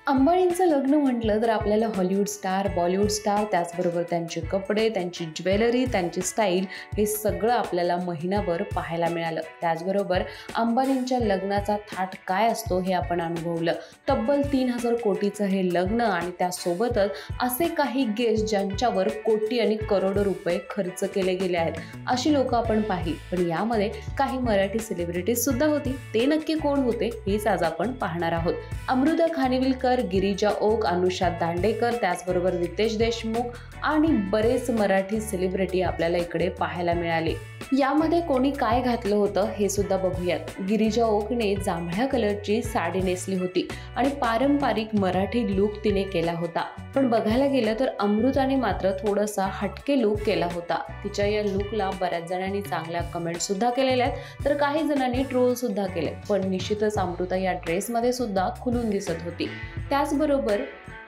अंबानींचं लग्न म्हटलं तर आपल्याला हॉलिवूड स्टार, बॉलिवूड स्टार, त्याचबरोबर त्यांचे कपडे, त्यांची ज्वेलरी, त्यांची स्टाईल हे सगळं आपल्याला महिनाभर पाहायला मिळालं. त्याचबरोबर अंबानींच्या लग्नाचा थाट काय असतो हे आपण अनुभवलं. तब्बल 3,000 कोटीचं हे लग्न आणि त्यासोबतच असे काही गेस्ट ज्यांच्यावर कोटी आणि करोडो रुपये खर्च केले गेले आहेत, अशी लोक आपण पाहिली. पण यामध्ये काही मराठी सेलिब्रिटीज सुद्धा होती. ते नक्की कोण होते हेच आज आपण पाहणार आहोत. अमृता खानविलकर, गिरिजा ओक, अनुषा दांडेकर, त्याचबरोबर रितेश देशमुख आणि बरेच मराठी सेलिब्रिटी आपल्याला इकडे पाहायला मिळाले. यामध्ये कोणी काय घातलं होतं हे सुद्धा बघूयात. गिरिजा ओकने जांभळ्या कलरची साडी नेसली होती आणि पारंपरिक मराठी लुक तिने केला होता. पण बघायला गेलं तर अमृताने मात्र थोडासा हटके लुक केला होता. तिच्या या लुकला बऱ्याच जणांनी चांगल्या कमेंट सुद्धा केलेल्या आहेत, तर काही जणांनी ट्रोल सुद्धा केले. पण निश्चितच अमृता या ड्रेसमध्ये सुद्धा खुलून दिसत होती. त्याचबरोबर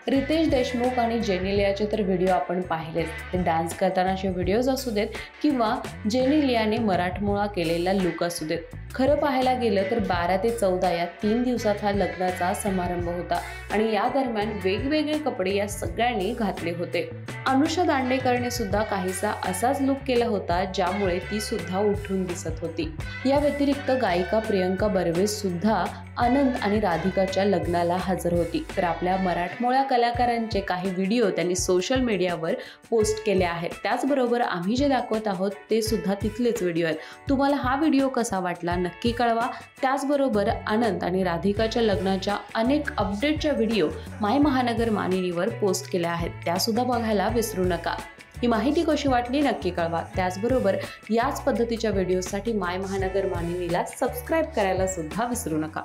रितेश देशमुख आणि जेनेलियाचे तर व्हिडिओ आपण पाहिलेच. ते डान्स करतानाचे व्हिडिओज असू देत किंवा जेनेलियाने मराठमोळा केलेला लुक असू देत. खरं पाहायला गेलं तर 12 ते 14 या 3 दिवसात हा लग्नाचा समारंभ होता आणि या दरम्यान वेगवेगळे कपडे या सगळ्यांनी घातले होते. अनुषा दांडेकरने सुद्धा काहीसा असाच लुक केला होता, ज्यामुळे ती सुद्धा उठून दिसत होती. या व्यतिरिक्त गायिका प्रियंका बर्वे सुद्धा आनंद आणि राधिकाच्या लग्नाला हजर होती. तर आपल्या मराठमोळ्या कलाकारांचे काही व्हिडिओ त्यांनी सोशल मीडियावर पोस्ट केले आहेत. त्याचबरोबर आम्ही जे दाखवत आहोत ते सुद्धा तिथलेच व्हिडिओ आहेत. तुम्हाला हा व्हिडिओ कसा वाटला नक्की कळवा. त्याचबरोबर आनंद आणि राधिकाच्या लग्नाच्या अनेक अपडेटच्या व्हिडिओ माय महानगर मानिनीवर पोस्ट केल्या आहेत, त्या सुद्धा बघायला विसरू नका. ही माहिती कशी वाटली नक्की कळवा. त्याचबरोबर याच पद्धतीच्या व्हिडिओसाठी माय महानगर मानिनीला सबस्क्राईब करायला सुद्धा विसरू नका.